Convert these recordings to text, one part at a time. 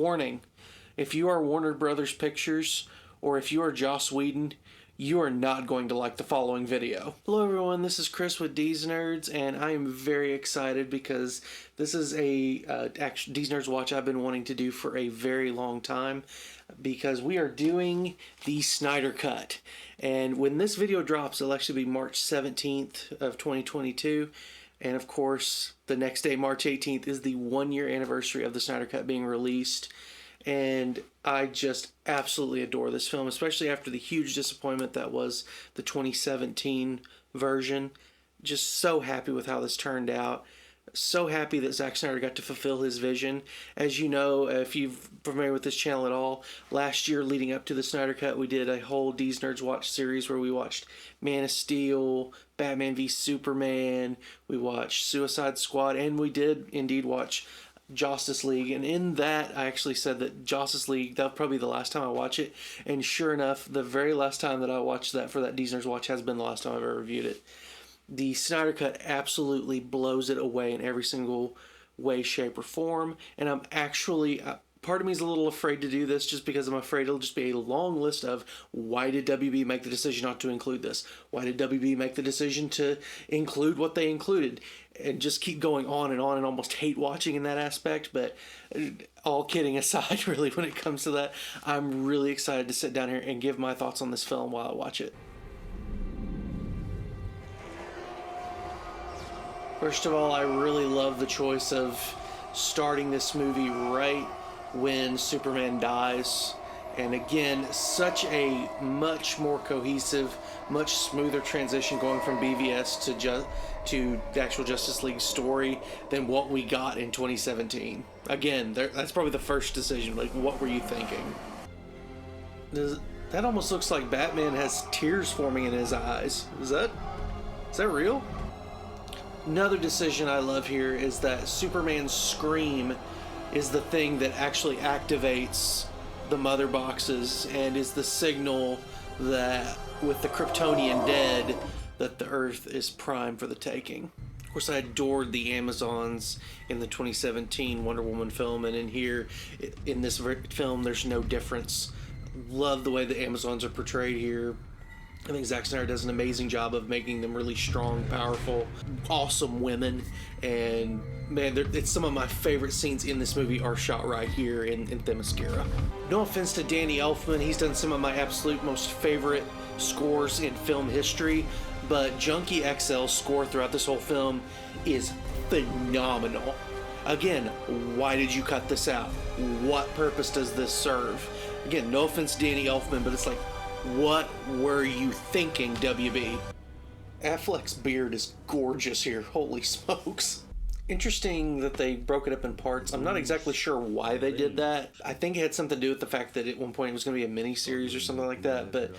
Warning, if you are Warner Brothers Pictures, or if you are Joss Whedon, you are not going to like the following video. Hello everyone, this is Chris with Dees Nerds, and I am very excited because this is a Dees Nerds watch I've been wanting to do for a very long time, because we are doing the Snyder Cut. And when this video drops, it'll actually be March 17th of 2022. And of course, the next day, March 18th, is the 1-year anniversary of the Snyder Cut being released. And I just absolutely adore this film, especially after the huge disappointment that was the 2017 version. Just so happy with how this turned out. So happy that Zack Snyder got to fulfill his vision. As you know, if you're familiar with this channel at all, last year leading up to the Snyder Cut, we did a whole Dees Nerds Watch series where we watched Man of Steel, Batman v Superman, we watched Suicide Squad, and we did indeed watch Justice League. And in that, I actually said that Justice League, that'll probably be the last time I watch it. And sure enough, the very last time that I watched that for that Dees Nerds Watch has been the last time I've ever reviewed it. The Snyder Cut absolutely blows it away in every single way, shape, or form. And I'm actually, part of me is a little afraid to do this just because I'm afraid it'll just be a long list of why did WB make the decision not to include this? Why did WB make the decision to include what they included? And just keep going on and almost hate watching in that aspect. But all kidding aside, really, when it comes to that, I'm really excited to sit down here and give my thoughts on this film while I watch it. First of all, I really love the choice of starting this movie right when Superman dies. And again, such a much more cohesive, much smoother transition going from BVS to the actual Justice League story than what we got in 2017. Again, that's probably the first decision. Like, what were you thinking? That almost looks like Batman has tears forming in his eyes. Is that real? Another decision I love here is that Superman's scream is the thing that actually activates the mother boxes and is the signal that with the Kryptonian dead, that the Earth is prime for the taking. Of course, I adored the Amazons in the 2017 Wonder Woman film, and in here, in this film, there's no difference. Love the way the Amazons are portrayed here. I think Zack Snyder does an amazing job of making them really strong, powerful, awesome women. And man, it's some of my favorite scenes in this movie are shot right here in Themyscira. No offense to Danny Elfman, he's done some of my absolute most favorite scores in film history, but Junkie XL's score throughout this whole film is phenomenal. Again, why did you cut this out? What purpose does this serve? Again, no offense to Danny Elfman, but it's like, what were you thinking, WB? Affleck's beard is gorgeous here. Holy smokes. Interesting that they broke it up in parts. I'm not exactly sure why they did that. I think it had something to do with the fact that at one point it was going to be a mini-series or something like that, but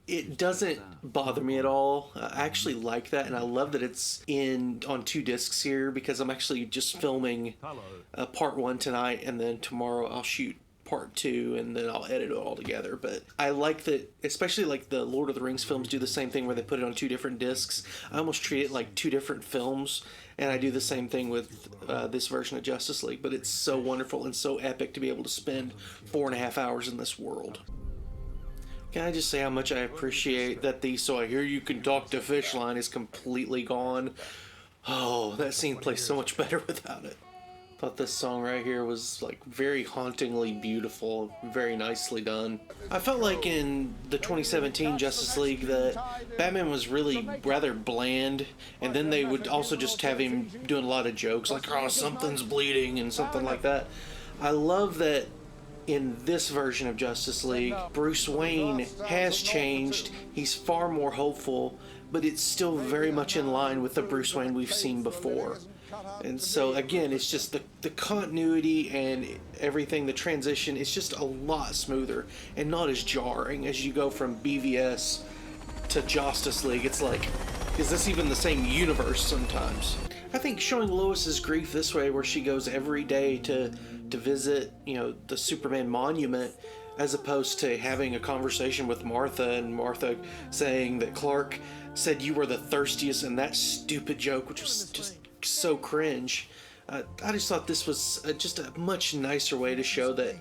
it doesn't bother me at all. I actually like that, and I love that it's on 2 discs here, because I'm actually just filming part 1 tonight, and then tomorrow I'll shoot part 2, and then I'll edit it all together. But I like that, especially like the Lord of the Rings films do the same thing where they put it on 2 different discs. I almost treat it like 2 different films, and I do the same thing with this version of Justice League. But it's so wonderful and so epic to be able to spend 4.5 hours in this world. Can I just say how much I appreciate that the "so I hear you can talk to fish" line is completely gone. Oh, that scene plays so much better without it. Thought this song right here was like very hauntingly beautiful, very nicely done. I felt like in the 2017 Justice League that Batman was really rather bland, and then they would also just have him doing a lot of jokes like, oh, something's bleeding and something like that. I love that in this version of Justice League, Bruce Wayne has changed. He's far more hopeful, but it's still very much in line with the Bruce Wayne we've seen before. And so again, it's just the continuity and everything, the transition, it's just a lot smoother and not as jarring as you go from BVS to Justice League. It's like, is this even the same universe sometimes? I think showing Lois's grief this way, where she goes every day to visit, the Superman monument, as opposed to having a conversation with Martha, and Martha saying that Clark said you were the thirstiest, and that stupid joke, which was just so cringe. I just thought this was just a much nicer way to show that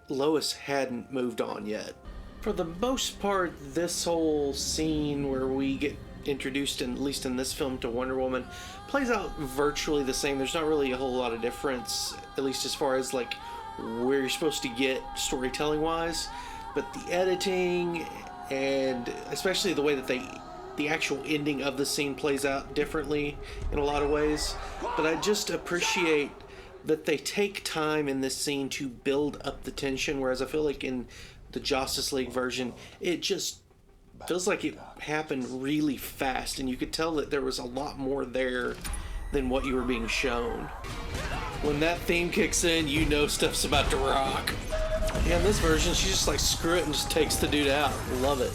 Lois hadn't moved on yet. For the most part, this whole scene where we get introduced, at least in this film, to Wonder Woman plays out virtually the same. There's not really a whole lot of difference, at least as far as like where you're supposed to get storytelling wise, but the editing and especially the way that the actual ending of the scene plays out differently in a lot of ways. But I just appreciate that they take time in this scene to build up the tension, whereas I feel like in the Justice League version it just feels like it happened really fast, and you could tell that there was a lot more there than what you were being shown. When that theme kicks in, you know stuff's about to rock. Yeah, in this version, she's just like, screw it, and just takes the dude out. Love it.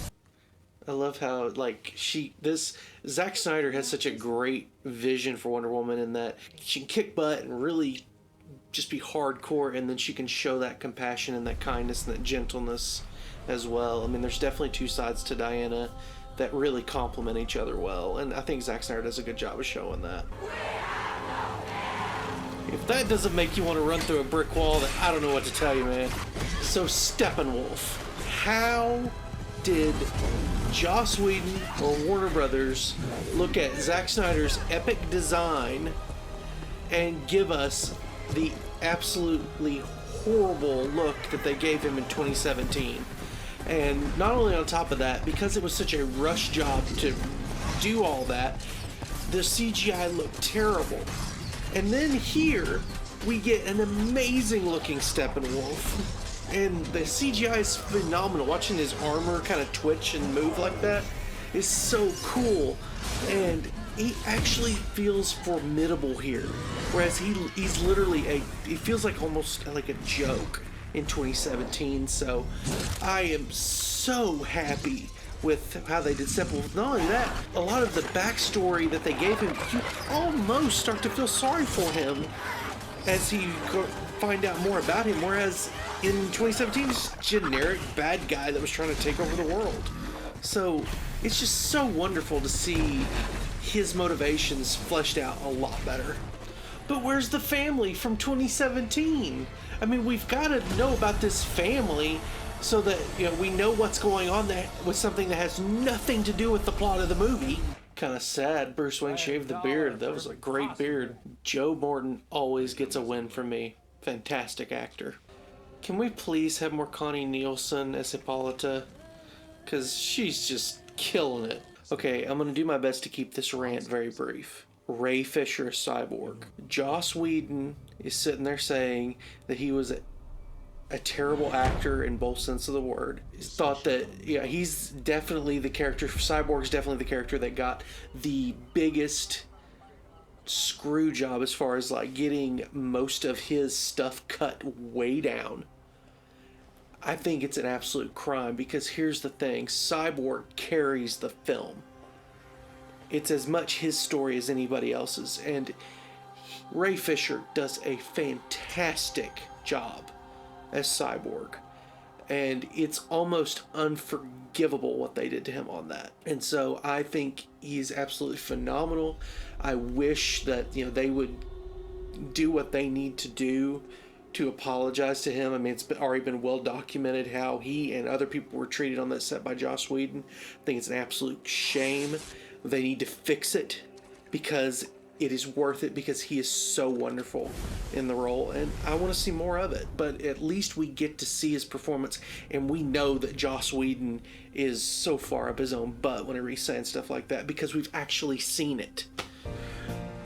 I love how, like, Zack Snyder has such a great vision for Wonder Woman in that she can kick butt and really just be hardcore, and then she can show that compassion and that kindness and that gentleness as well. I mean, there's definitely two sides to Diana that really complement each other well, and I think Zack Snyder does a good job of showing that. If that doesn't make you want to run through a brick wall, then I don't know what to tell you, man. So, Steppenwolf. How did Joss Whedon or Warner Brothers look at Zack Snyder's epic design and give us the absolutely horrible look that they gave him in 2017? And not only on top of that, because it was such a rush job to do all that, the CGI looked terrible. And then here, we get an amazing looking Steppenwolf. And the CGI is phenomenal. Watching his armor kind of twitch and move like that is so cool. And he actually feels formidable here. Whereas he's literally he feels like almost like a joke in 2017. So I am so happy with how they did Steppenwolf. Not only that, a lot of the backstory that they gave him, you almost start to feel sorry for him as you find out more about him, whereas in 2017 he's a generic bad guy that was trying to take over the world. So it's just so wonderful to see his motivations fleshed out a lot better. But where's the family from 2017? I mean, we've got to know about this family so that, you know, we know what's going on there with something that has nothing to do with the plot of the movie. Kind of sad Bruce Wayne shaved the beard. That was a great beard. Joe Morton always gets a win from me. Fantastic actor. Can we please have more Connie Nielsen as Hippolyta? Because she's just killing it. Okay, I'm going to do my best to keep this rant very brief. Ray Fisher is Cyborg. Joss Whedon is sitting there saying that he was a terrible actor in both sense of the word. He thought that, yeah, he's definitely the character, Cyborg's definitely the character that got the biggest screw job as far as like getting most of his stuff cut way down. I think it's an absolute crime because here's the thing, Cyborg carries the film. It's as much his story as anybody else's, and Ray Fisher does a fantastic job as Cyborg, and it's almost unforgivable what they did to him on that. And so I think he's absolutely phenomenal. I wish that, you know, they would do what they need to do to apologize to him. I mean, it's already been well documented how he and other people were treated on that set by Joss Whedon. I think it's an absolute shame. They need to fix it because it is worth it, because he is so wonderful in the role, and I want to see more of it. But at least we get to see his performance, and we know that Joss Whedon is so far up his own butt whenever he's saying stuff like that, because we've actually seen it.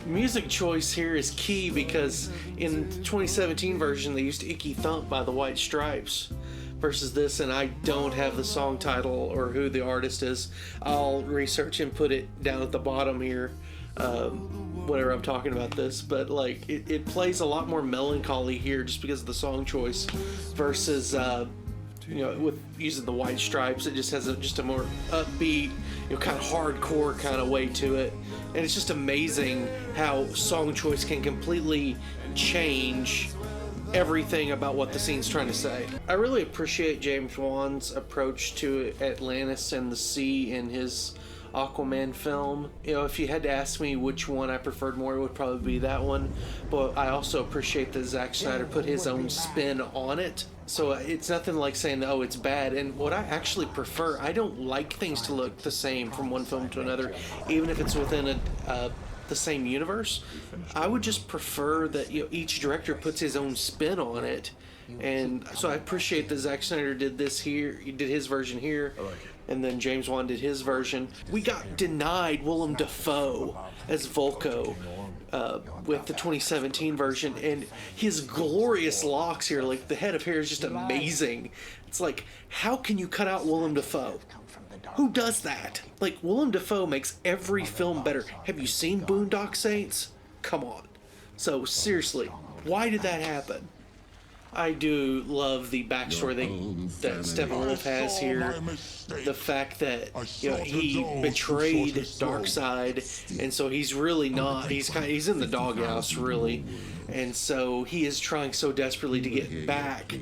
Music choice here is key because in the 2017 version they used Icky Thump by the White Stripes versus this, and I don't have the song title or who the artist is. I'll research and put it down at the bottom here whenever I'm talking about this, but like it plays a lot more melancholy here just because of the song choice versus you know, with using the White Stripes. It just has just a more upbeat, you know, kind of hardcore kind of way to it, and it's just amazing how song choice can completely change everything about what the scene's trying to say. I really appreciate James Wan's approach to Atlantis and the sea and his Aquaman film. You know, if you had to ask me which one I preferred more, it would probably be that one. But I also appreciate that Zack Snyder put his own spin on it. So it's nothing like saying, oh, it's bad. And what I actually prefer, I don't like things to look the same from one film to another, even if it's within the same universe. I would just prefer that, you know, each director puts his own spin on it. And so I appreciate that Zack Snyder did this here. He did his version here, and then James Wan did his version. We got denied Willem Dafoe as Volko with the 2017 version, and his glorious locks here, like the head of hair is just amazing. It's like, how can you cut out Willem Dafoe? Who does that? Like, Willem Dafoe makes every film better. Have you seen Boondock Saints? Come on. So seriously, why did that happen? I do love the backstory that Steppenwolf has here. The fact that, you know, he betrayed Darkseid, and so he's really not. He's in the doghouse, really, and so he is trying so desperately to get back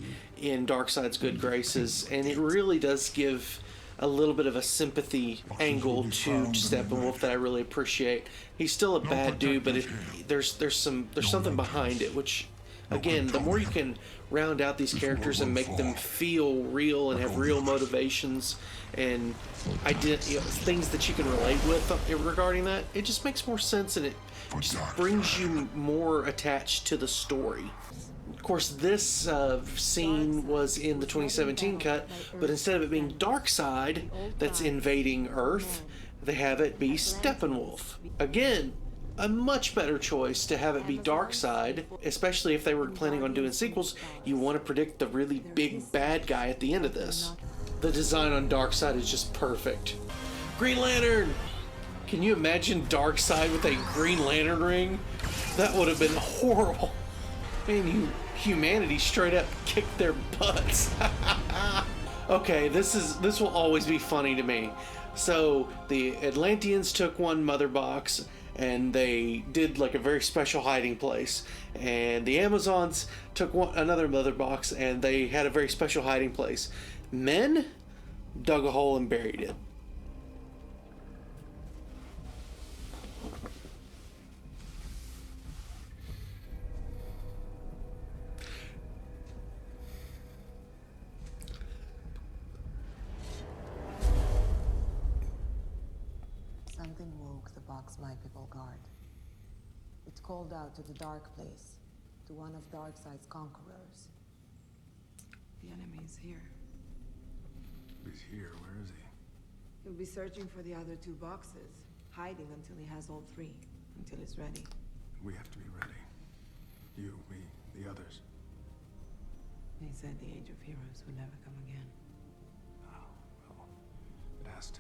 in Darkseid's good graces, and it really does give a little bit of a sympathy angle to Steppenwolf that I really appreciate. He's still a bad dude, but there's something behind it, which, again, the more you can round out these characters and make them feel real and have real motivations and things that you can relate with regarding that, it just makes more sense, and it just brings you more attached to the story. Of course, this scene was in the 2017 cut, but instead of it being Darkseid that's invading Earth, they have it be Steppenwolf. Again, a much better choice to have it be Darkseid, especially if they were planning on doing sequels. You want to predict the really big bad guy at the end of this. The design on Darkseid is just perfect. Green Lantern! Can you imagine Darkseid with a Green Lantern ring? That would have been horrible. Man, humanity straight up kicked their butts. Okay, this will always be funny to me. So the Atlanteans took one mother box and they did like a very special hiding place, and the Amazons took another mother box and they had a very special hiding place. Men dug a hole and buried it. Something woke the box my people guard. It called out to the dark place, to one of Darkseid's conquerors. The enemy is here. He's here. Where is he? He'll be searching for the other two boxes, hiding until he has all three, until it's ready. We have to be ready. You, me, the others. They said the Age of Heroes would never come again. Oh, well, it has to.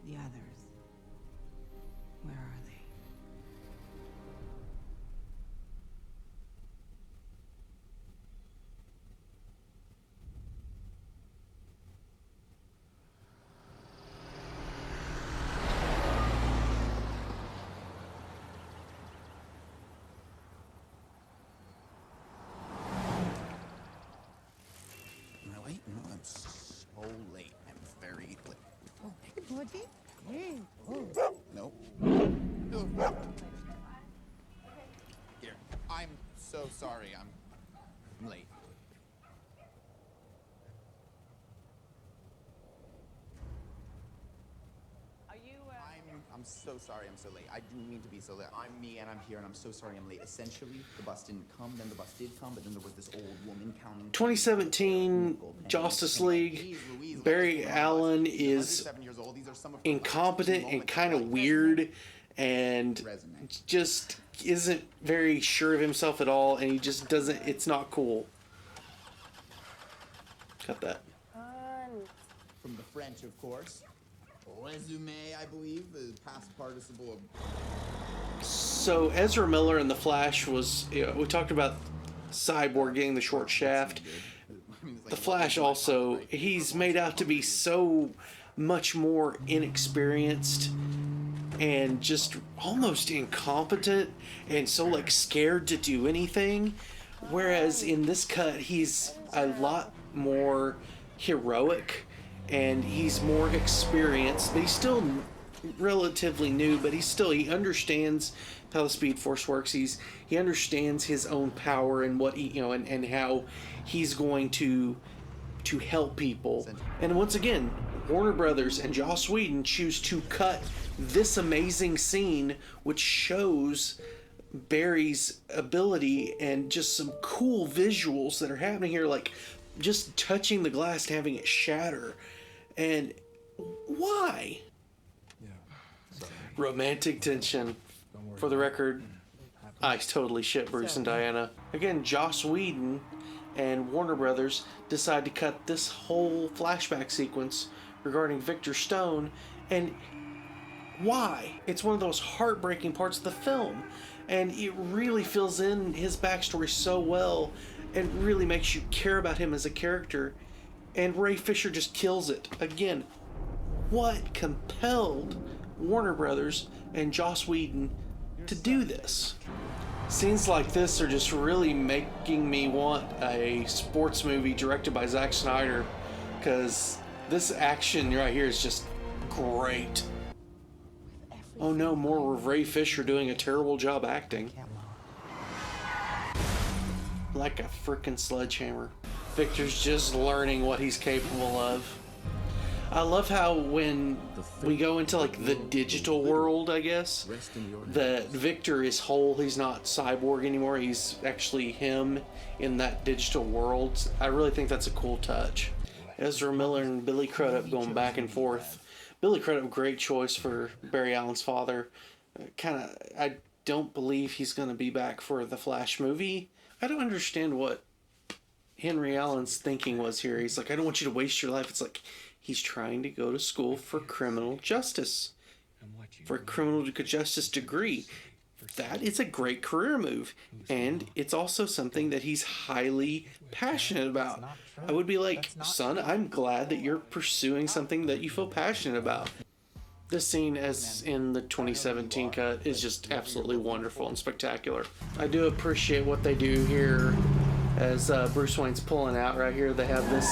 The others, where are they? Really? No, I'm so late. I'm very late. Oh, hey, buddy. Hey. Oh. Nope. Here. I'm so sorry. I'm late. I'm so sorry I'm so late. I didn't mean to be so late. I'm me and I'm here and I'm so sorry I'm late. Essentially, the bus didn't come, then the bus did come, but then there was this old woman counting. 2017 Justice League. Barry Allen is incompetent and kind of weird and just isn't very sure of himself at all, and he just doesn't, it's not cool. Cut that. From the French, of course. Resume, I believe, the past participle of... So Ezra Miller in The Flash was, you know, we talked about Cyborg getting the short shaft. The Flash also, he's made out to be so much more inexperienced and just almost incompetent and so like scared to do anything. Whereas in this cut, he's a lot more heroic and he's more experienced, but he's still relatively new, but he understands how the Speed Force works. He understands his own power and what he, and how he's going to help people. And once again, Warner Brothers and Joss Whedon choose to cut this amazing scene, which shows Barry's ability and just some cool visuals that are happening here, like just touching the glass and having it shatter. And why? Romantic tension. For the record, I totally shit Bruce and Diana. Again, Joss Whedon and Warner Brothers decide to cut this whole flashback sequence regarding Victor Stone. And why? It's one of those heartbreaking parts of the film. And it really fills in his backstory so well and really makes you care about him as a character. And Ray Fisher just kills it. Again, what compelled Warner Brothers and Joss Whedon to do this? Scenes like this are just really making me want a sports movie directed by Zack Snyder, because this action right here is just great. Oh no, more of Ray Fisher doing a terrible job acting. Like a frickin' sledgehammer. Victor's just learning what he's capable of. I love how when we go into like the digital world, I guess, that Victor is whole. He's not cyborg anymore. He's actually him in that digital world. I really think that's a cool touch. Ezra Miller and Billy Crudup going back and forth. Billy Crudup, great choice for Barry Allen's father. I don't believe he's going to be back for the Flash movie. I don't understand what Henry Allen's thinking was here. He's like, I don't want you to waste your life. It's like, he's trying to go to school for criminal justice, for a criminal justice degree. That is a great career move, and it's also something that he's highly passionate about. I would be like, son, I'm glad that you're pursuing something that you feel passionate about. This scene, as in the 2017 cut, is just absolutely wonderful and spectacular. I do appreciate what they do here as Bruce Wayne's pulling out right here. They have this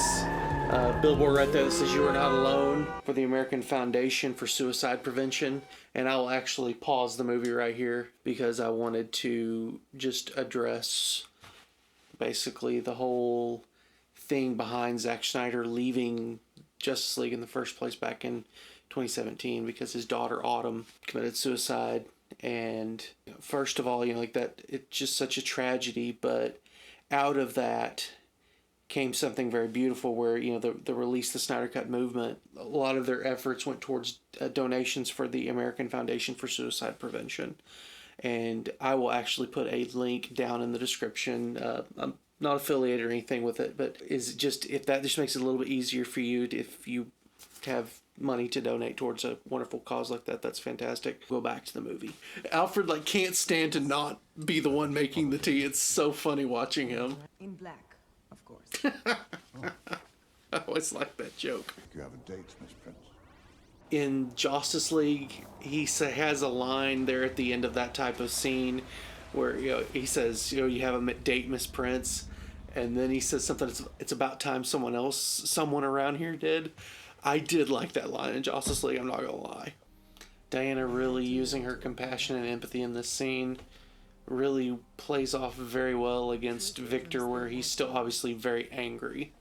billboard right there that says "You are not alone" for the American Foundation for Suicide Prevention. And I will actually pause the movie right here because I wanted to just address basically the whole thing behind Zack Snyder leaving Justice League in the first place back in 2017, because his daughter Autumn committed suicide. And first of all, like that, it's just such a tragedy, but out of that came something very beautiful where, the release, the Snyder Cut movement, a lot of their efforts went towards donations for the American Foundation for Suicide Prevention. And I will actually put a link down in the description. I'm not affiliated or anything with it, but if that just makes it a little bit easier for you, if you have money to donate towards a wonderful cause like that, that's fantastic. Go back to the movie. Alfred can't stand to not be the one making the tea. It's so funny watching him. In black, of course. I always like that joke. You have a date, Miss Prince. In Justice League, he has a line there at the end of that type of scene where he says, you have a date, Miss Prince, and then he says something. It's about time someone around here did. I did like that line in Justice League, I'm not gonna lie. Diana really using her compassion and empathy in this scene really plays off very well against Victor, where he's still obviously very angry.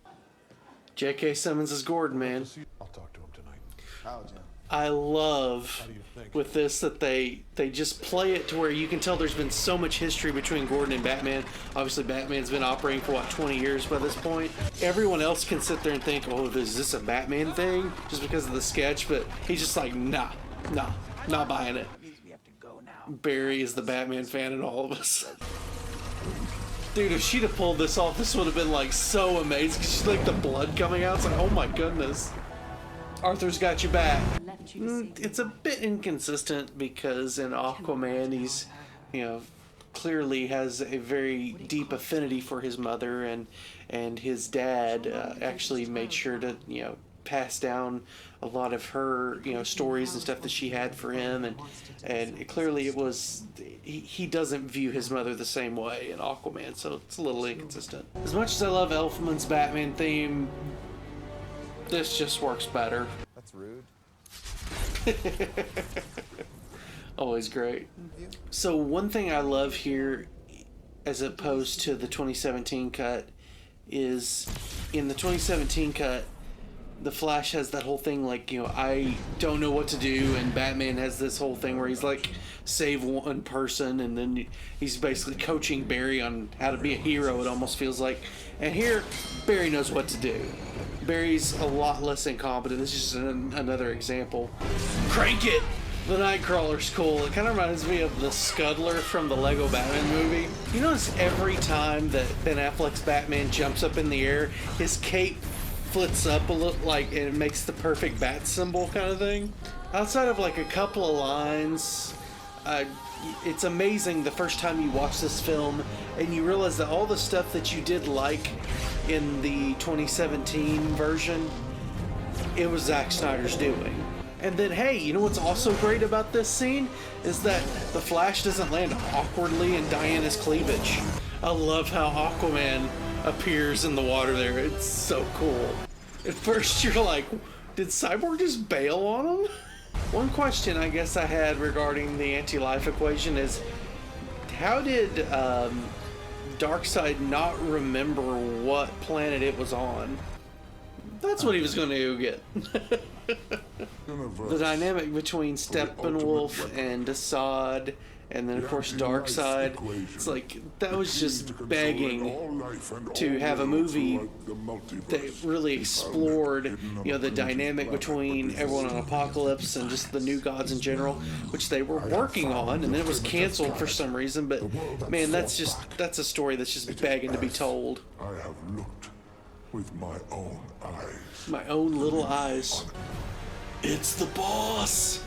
J.K. Simmons is Gordon, man. I'll talk to him tonight. How, Jim? I love with this that they just play it to where you can tell there's been so much history between Gordon and Batman. Obviously, Batman's been operating for 20 years by this point. Everyone else can sit there and think, oh, is this a Batman thing? Just because of the sketch, but he's just like, nah, not buying it. Barry is the Batman fan in all of us. Dude, if she'd have pulled this off, this would have been so amazing. Cause she's the blood coming out. It's like, oh my goodness. Arthur's got your back. It's a bit inconsistent because in Aquaman he's, clearly has a very deep affinity for his mother, and his dad actually made sure to, pass down a lot of her, stories and stuff that she had for him, and clearly it was, he doesn't view his mother the same way in Aquaman, so it's a little inconsistent. As much as I love Elfman's Batman theme, This just works better. That's rude. Always great. So one thing I love here, as opposed to the 2017 cut, is in the 2017 cut, the Flash has that whole thing like, you know, I don't know what to do, and Batman has this whole thing where he's like, save one person, and then he's basically coaching Barry on how to be a hero, it almost feels like. And here, Barry knows what to do. Barry's a lot less incompetent. This is just another example. Crank it! The Nightcrawler's cool. It kind of reminds me of the Scuttler from the Lego Batman movie. You notice every time that Ben Affleck's Batman jumps up in the air, his cape flits up a little, like, and it makes the perfect bat symbol kind of thing. Outside of like a couple of lines, it's amazing the first time you watch this film and you realize that all the stuff that you did like in the 2017 version, it was Zack Snyder's doing. And then, hey, you know what's also great about this scene? Is that the Flash doesn't land awkwardly in Diana's cleavage. I love how Aquaman appears in the water there. It's so cool. At first you're like, did Cyborg just bail on him? One question I guess I had regarding the anti-life equation is, how did Darkseid not remember what planet it was on? That's what he was going to go get. The dynamic between Steppenwolf and Assad, and then of course Darkseid, it's like, that was just begging to have a movie that really explored, you know, the dynamic between everyone on Apocalypse and just the New Gods in general, which they were working on, and then it was canceled for some reason. But man, that's a story that's just begging to be told. I have looked with my own eyes. My own little eyes. It's the boss!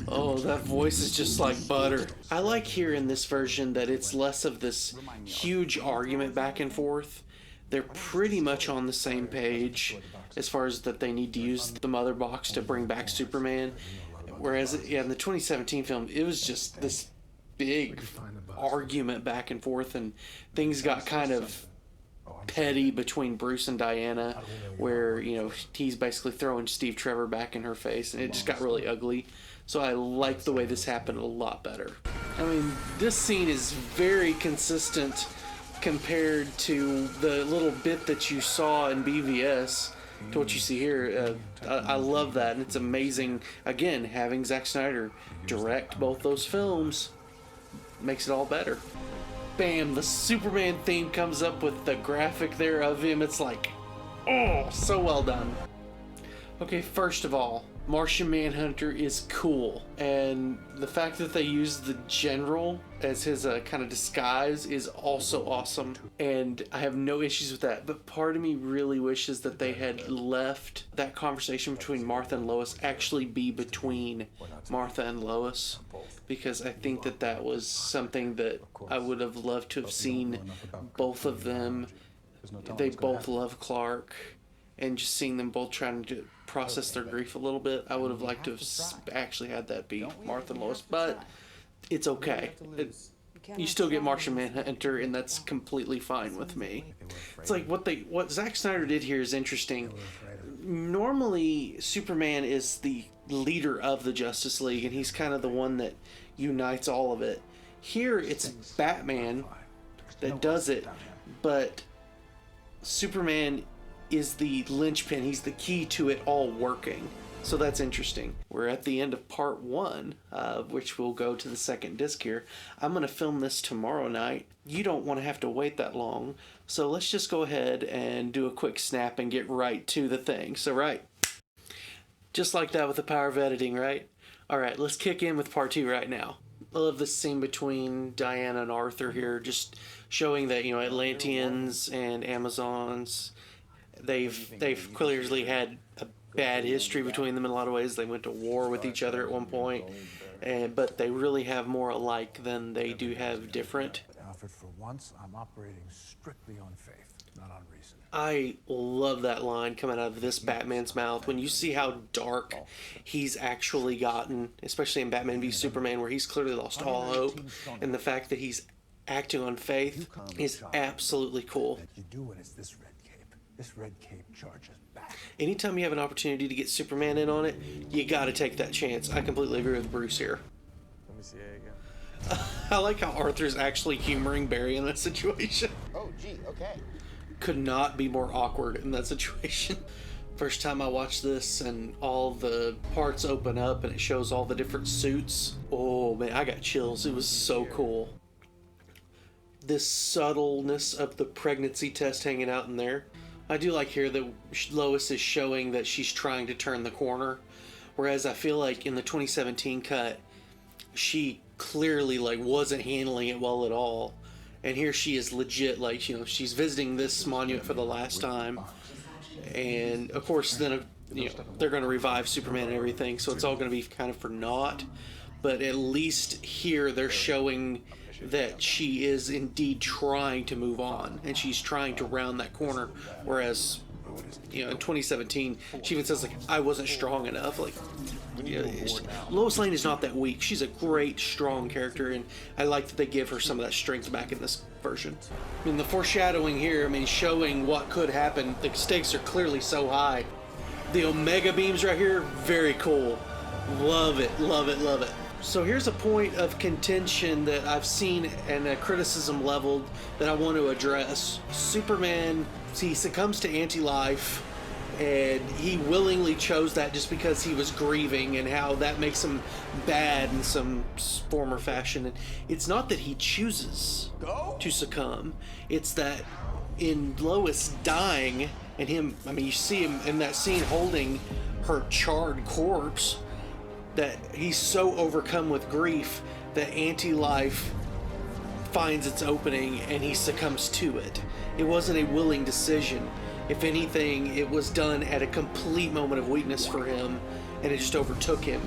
Oh, that voice is just like butter. I like here in this version that it's less of this huge argument back and forth. They're pretty much on the same page as far as that they need to use the mother box to bring back Superman. Whereas, yeah, in the 2017 film, it was just this big argument back and forth, and things got kind of petty between Bruce and Diana, where, you know, he's basically throwing Steve Trevor back in her face, and it just got really ugly. So I like the way this happened a lot better. I mean, this scene is very consistent compared to the little bit that you saw in BVS to what you see here. I love that, and it's amazing, again, having Zack Snyder direct both those films makes it all better. Bam, the Superman theme comes up with the graphic there of him. It's like, oh, so well done. Okay, first of all, Martian Manhunter is cool, and the fact that they use the General as his kind of disguise is also awesome, and I have no issues with that. But part of me really wishes that they had left that conversation between Martha and Lois actually be between Martha and Lois, because I think that that was something that I would have loved to have seen both of them. They both love Clark, and just seeing them both trying to process their grief a little bit. I would have liked to have actually had that be Martha and Lois, but it's okay. You still get Martian Manhunter, and that's completely fine with me. It's like what Zack Snyder did here is interesting. Normally, Superman is the leader of the Justice League, and he's kind of the one that unites all of it. Here, it's Batman that does it, but Superman is the linchpin. He's the key to it all working. So that's interesting. We're at the end of part 1, which will go to the second disc here. I'm going to film this tomorrow night. You don't want to have to wait that long, so let's just go ahead and do a quick snap and get right to the thing. So right, just like that with the power of editing, right? Alright, let's kick in with part 2 right now. I love this scene between Diana and Arthur here, just showing that, you know, Atlanteans and Amazons, they've clearly had a bad history between them in a lot of ways. They went to war with each other at one point, but they really have more alike than they do have different. Alfred, for once, I'm operating strictly on faith, not on reason. I love that line coming out of this Batman's mouth when you see how dark he's actually gotten, especially in Batman v Superman, where he's clearly lost all hope, and the fact that he's acting on faith is absolutely cool. You do when it's this red cape. This red cape charges back. Anytime you have an opportunity to get Superman in on it, you got to take that chance. I completely agree with Bruce here. Let me see it again. I like how Arthur's actually humoring Barry in that situation. Oh, gee, okay. Could not be more awkward in that situation. First time I watched this and all the parts open up and it shows all the different suits. Oh man, I got chills. It was so cool. This subtleness of the pregnancy test hanging out in there. I do like here that Lois is showing that she's trying to turn the corner. Whereas I feel like in the 2017 cut, she clearly like wasn't handling it well at all. And here she is legit, like, you know, she's visiting this monument for the last time. And of course then, you know, they're going to revive Superman and everything. So it's all going to be kind of for naught. But at least here they're showing that she is indeed trying to move on. And she's trying to round that corner. Whereas, you know, in 2017, she even says, like, I wasn't strong enough. Like, you know, Lois Lane is not that weak. She's a great, strong character, and I like that they give her some of that strength back in this version. I mean, the foreshadowing here, I mean, showing what could happen. The stakes are clearly so high. The Omega beams right here, very cool. Love it, love it, love it. So here's a point of contention that I've seen and a criticism leveled that I want to address. Superman, he succumbs to anti-life, and he willingly chose that just because he was grieving and how that makes him bad in some form or fashion. And it's not that he chooses to succumb. It's that in Lois dying and him, I mean, you see him in that scene holding her charred corpse, that he's so overcome with grief that anti-life finds its opening and he succumbs to it. It wasn't a willing decision. If anything, it was done at a complete moment of weakness for him, and it just overtook him.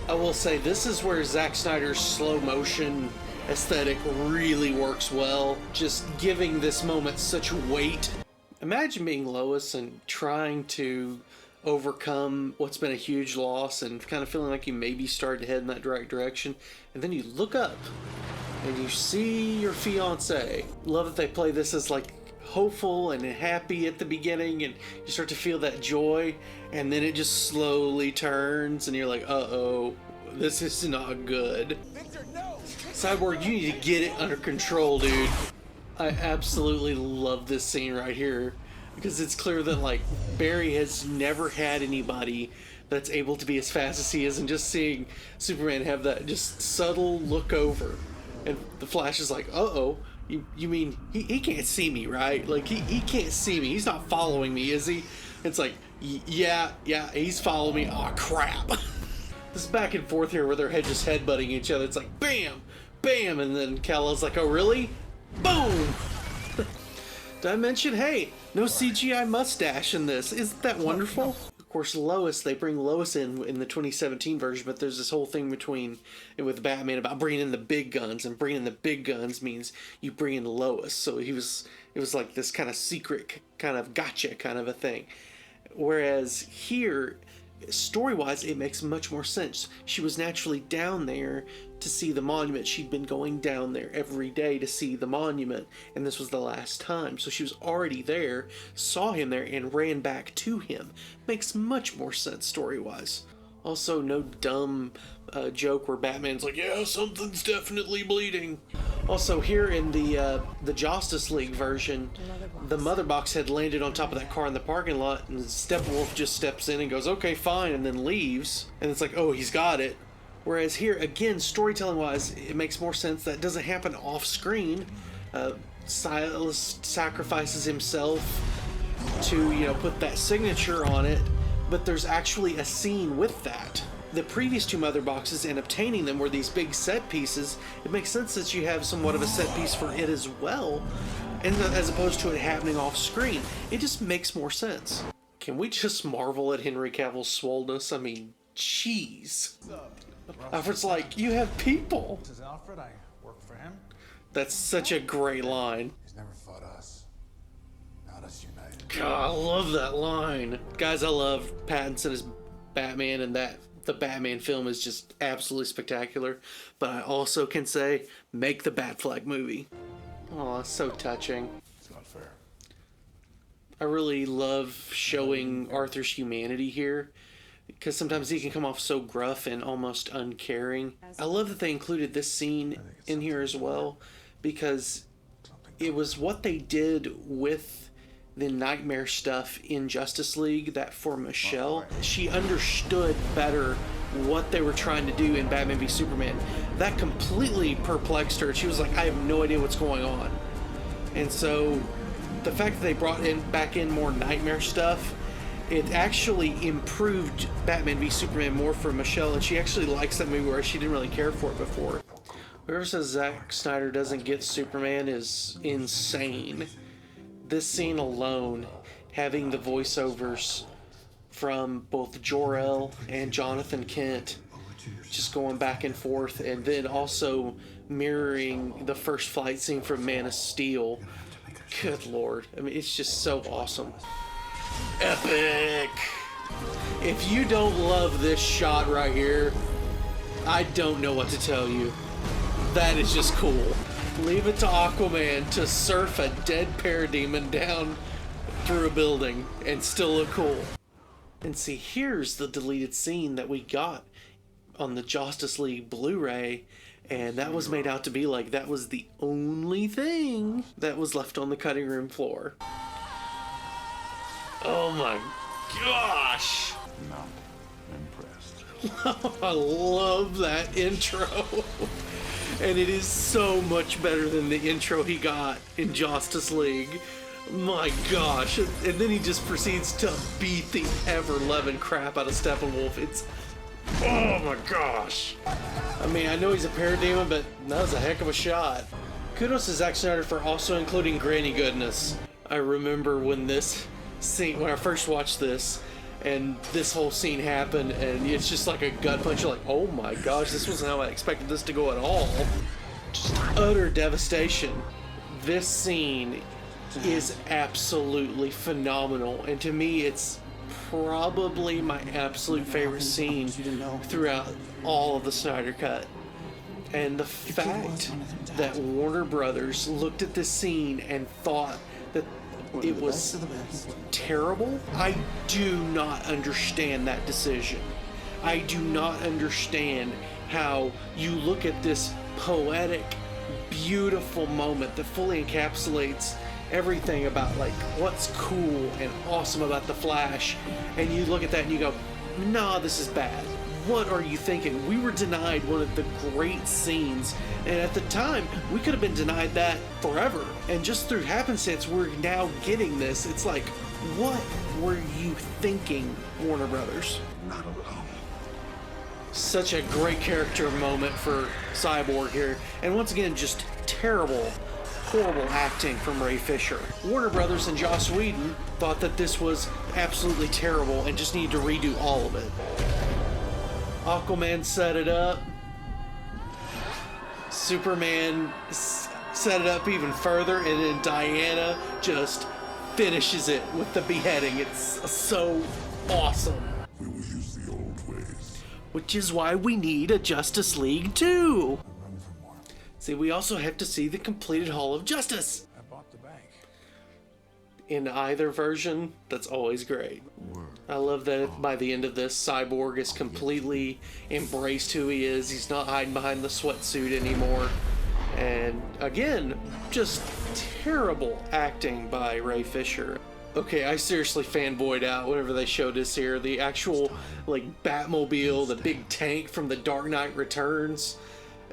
I will say, this is where Zack Snyder's slow motion aesthetic really works well, just giving this moment such weight. Imagine being Lois and trying to overcome what's been a huge loss and kind of feeling like you maybe started to head in that direction, and then you look up and you see your fiance. Love that they play this as like hopeful and happy at the beginning, and you start to feel that joy, and then it just slowly turns and you're like, uh-oh, this is not good. Cyborg, you need to get it under control, dude. I absolutely love this scene right here, because it's clear that, like, Barry has never had anybody that's able to be as fast as he is, and just seeing Superman have that just subtle look over, and the Flash is like, uh-oh, you mean he can't see me, right? Like, he can't see me. He's not following me, is he? It's like, yeah, he's following me. Aw, crap. This back and forth here where their head just headbutting each other. It's like, bam, bam, and then Kal-El's like, oh, really? Boom! Did I mention, hey, no CGI mustache in this? Isn't that wonderful? Of course, Lois, they bring Lois in the 2017 version, but there's this whole thing with Batman about bringing in the big guns, and bringing in the big guns means you bring in Lois. So it was like this kind of secret, kind of gotcha kind of a thing. Whereas here, story-wise, it makes much more sense. She was naturally down there to see the monument. She'd been going down there every day to see the monument, and this was the last time. So she was already there, saw him there, and ran back to him. Makes much more sense story-wise. Also, no dumb joke where Batman's like, yeah, something's definitely bleeding. Also, here in the Justice League version, the Mother Box had landed on top of that car in the parking lot, and Steppenwolf just steps in and goes, okay, fine, and then leaves. And it's like, oh, he's got it. Whereas here, again, storytelling-wise, it makes more sense that it doesn't happen off-screen. Silas sacrifices himself to, you know, put that signature on it, but there's actually a scene with that. The previous two Mother Boxes and obtaining them were these big set pieces. It makes sense that you have somewhat of a set piece for it as well, and as opposed to it happening off-screen. It just makes more sense. Can we just marvel at Henry Cavill's swollenness? I mean, jeez. Alfred's like, you have people. This is Alfred. I work for him. That's such a great line. He's never fought us. Not us united. God, I love that line. Guys, I love Pattinson as Batman, and the Batman film is just absolutely spectacular. But I also can say, make the Bat Flag movie. Oh, it's so touching. It's not fair. I really love showing Arthur's humanity here, because sometimes he can come off so gruff and almost uncaring. I love that they included this scene in here as well, because it was what they did with the nightmare stuff in Justice League that for Michelle, she understood better what they were trying to do in Batman v Superman. That completely perplexed her. She was like, I have no idea what's going on. And so the fact that they brought back in more nightmare stuff, it actually improved Batman v Superman more for Michelle, and she actually likes that movie where she didn't really care for it before. Whoever says Zack Snyder doesn't get Superman is insane. This scene alone, having the voiceovers from both Jor-El and Jonathan Kent just going back and forth, and then also mirroring the first fight scene from Man of Steel. Good lord. I mean, it's just so awesome. Epic! If you don't love this shot right here, I don't know what to tell you. That is just cool. Leave it to Aquaman to surf a dead parademon down through a building and still look cool. And see, here's the deleted scene that we got on the Justice League Blu-ray, and that was made out to be like that was the only thing that was left on the cutting room floor. Oh my gosh! Not impressed. I love that intro. And it is so much better than the intro he got in Justice League. My gosh. And then he just proceeds to beat the ever-loving crap out of Steppenwolf. It's... oh my gosh. I mean, I know he's a parademon, but that was a heck of a shot. Kudos to Zack Snyder for also including granny goodness. I remember when this scene, when I first watched this, and this whole scene happened, and it's just like a gut punch. You're like, oh my gosh, this wasn't how I expected this to go at all. Just utter devastation. This scene is absolutely phenomenal, and to me, it's probably my absolute favorite scene throughout all of the Snyder Cut. And the fact that Warner Brothers looked at this scene and thought that it was terrible, I do not understand that decision. I do not understand how you look at this poetic, beautiful moment that fully encapsulates everything about like what's cool and awesome about the Flash, and you look at that and you go, nah, this is bad. What are you thinking? We were denied one of the great scenes, and at the time we could have been denied that forever, and just through happenstance we're now getting this. It's like, what were you thinking, Warner Brothers? Not alone. Such a great character moment for Cyborg here, and once again just terrible, horrible acting from Ray Fisher. Warner Brothers and Joss Whedon thought that this was absolutely terrible and just needed to redo all of it. Aquaman set it up. Superman set it up even further, and then Diana just finishes it with the beheading. It's so awesome. We will use the old ways. Which is why we need a Justice League 2. See, we also have to see the completed Hall of Justice. I bought the bank. In either version, that's always great. I love that by the end of this, Cyborg is completely embraced who he is. He's not hiding behind the sweatsuit anymore. And again, just terrible acting by Ray Fisher. Okay, I seriously fanboyed out whenever they showed this here. The actual, like, Batmobile, the big tank from The Dark Knight Returns.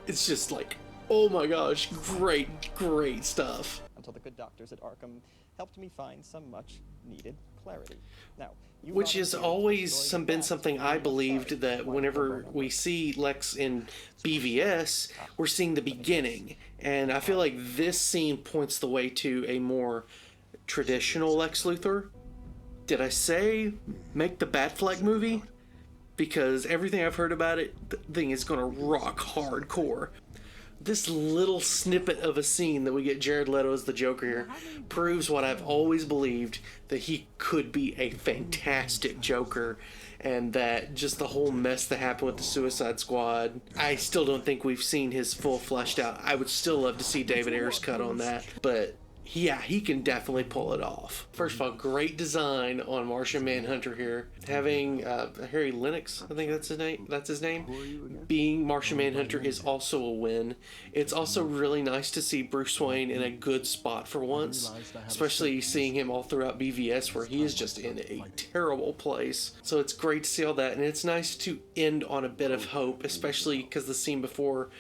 It's just like, oh my gosh, great, great stuff. Until the good doctors at Arkham helped me find some much needed clarity. Now, which has always been something I believed, that whenever we see Lex in BVS, we're seeing the beginning. And I feel like this scene points the way to a more traditional Lex Luthor. Did I say make the Batfleck movie? Because everything I've heard about it, the thing is gonna rock hardcore. This little snippet of a scene that we get Jared Leto as the Joker here proves what I've always believed, that he could be a fantastic Joker, and that just the whole mess that happened with the Suicide Squad, I still don't think we've seen his full fleshed out. I would still love to see David Ayer's cut on that, but yeah, he can definitely pull it off. First of all, great design on Martian Manhunter here. Having Harry Lennox, I think that's his name. Being Martian Manhunter is also a win. It's also really nice to see Bruce Wayne in a good spot for once, especially seeing him all throughout BVS where he is just in a terrible place. So it's great to see all that, and it's nice to end on a bit of hope, especially because the scene before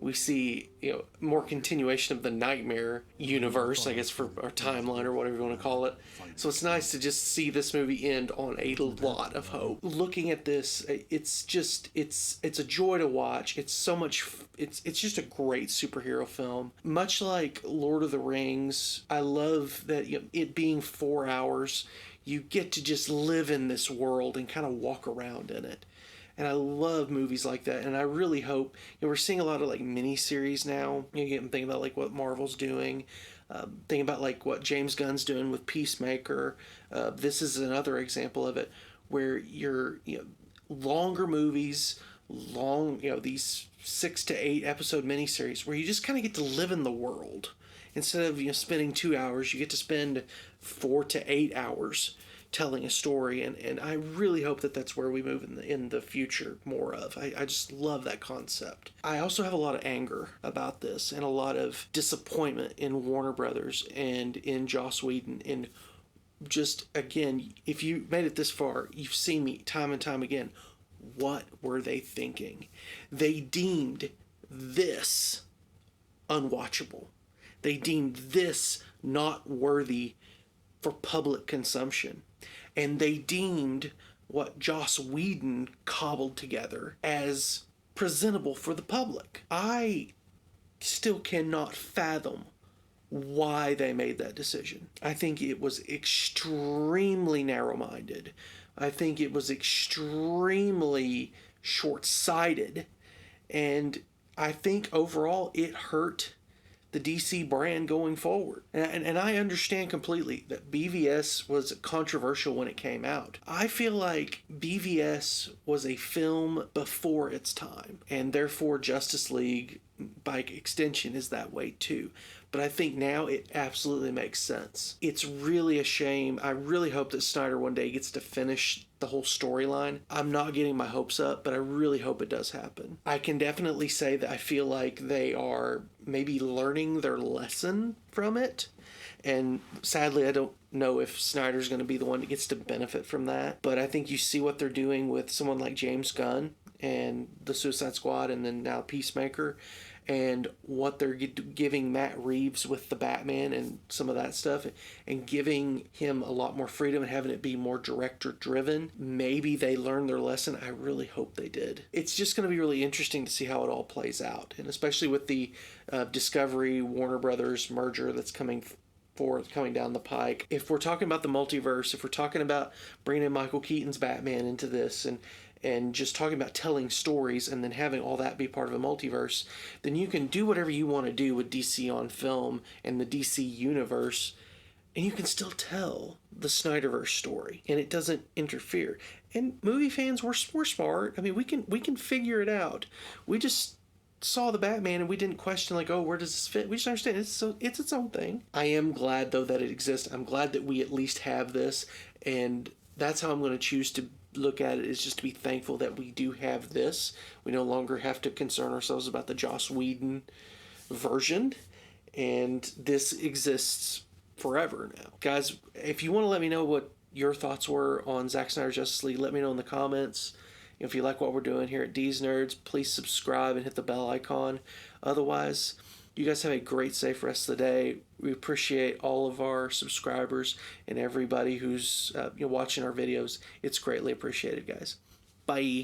we see, more continuation of the Nightmare universe, I guess, for our timeline or whatever you want to call it. So it's nice to just see this movie end on a lot of hope. Looking at this, it's a joy to watch. It's so much, it's just a great superhero film. Much like Lord of the Rings, I love that, it being 4 hours, you get to just live in this world and kind of walk around in it. And I love movies like that, and I really hope, we're seeing a lot of like mini-series now. You get thinking about like what Marvel's doing, thinking about like what James Gunn's doing with Peacemaker. This is another example of it, where you're, longer movies, these 6 to 8 episode miniseries, where you just kind of get to live in the world. Instead of spending 2 hours, you get to spend 4 to 8 hours telling a story, and I really hope that that's where we move in the future more of. I just love that concept. I also have a lot of anger about this and a lot of disappointment in Warner Brothers and in Joss Whedon. And just, again, if you made it this far, you've seen me time and time again. What were they thinking? They deemed this unwatchable. They deemed this not worthy for public consumption. And they deemed what Joss Whedon cobbled together as presentable for the public. I still cannot fathom why they made that decision. I think it was extremely narrow-minded. I think it was extremely short-sighted. And I think overall it hurt the DC brand going forward. And I understand completely that BVS was controversial when it came out. I feel like BVS was a film before its time, and therefore Justice League, by extension, is that way too. But I think now it absolutely makes sense. It's really a shame. I really hope that Snyder one day gets to finish the whole storyline. I'm not getting my hopes up, but I really hope it does happen. I can definitely say that I feel like they are maybe learning their lesson from it. And sadly, I don't know if Snyder's going to be the one that gets to benefit from that. But I think you see what they're doing with someone like James Gunn and the Suicide Squad, and then now Peacemaker, and what they're giving Matt Reeves with the Batman and some of that stuff, and giving him a lot more freedom and having it be more director driven. Maybe they learned their lesson. I really hope they did. It's just going to be really interesting to see how it all plays out, and especially with the Discovery Warner Brothers merger that's coming down the pike. If we're talking about the multiverse, if we're talking about bringing in Michael Keaton's Batman into this, and just talking about telling stories and then having all that be part of a multiverse, then you can do whatever you want to do with DC on film and the DC universe, and you can still tell the Snyderverse story, and it doesn't interfere. And movie fans, we're smart. I mean, we can figure it out. We just saw the Batman and we didn't question like, oh, where does this fit? We just understand it's its own thing. I am glad though that it exists. I'm glad that we at least have this, and that's how I'm going to choose to look at it, is just to be thankful that we do have this. We no longer have to concern ourselves about the Joss Whedon version, and this exists forever now. Guys, if you want to let me know what your thoughts were on Zack Snyder's Justice League, let me know in the comments. If you like what we're doing here at Dees Nerds, please subscribe and hit the bell icon. Otherwise, you guys have a great, safe rest of the day. We appreciate all of our subscribers and everybody who's watching our videos. It's greatly appreciated, guys. Bye.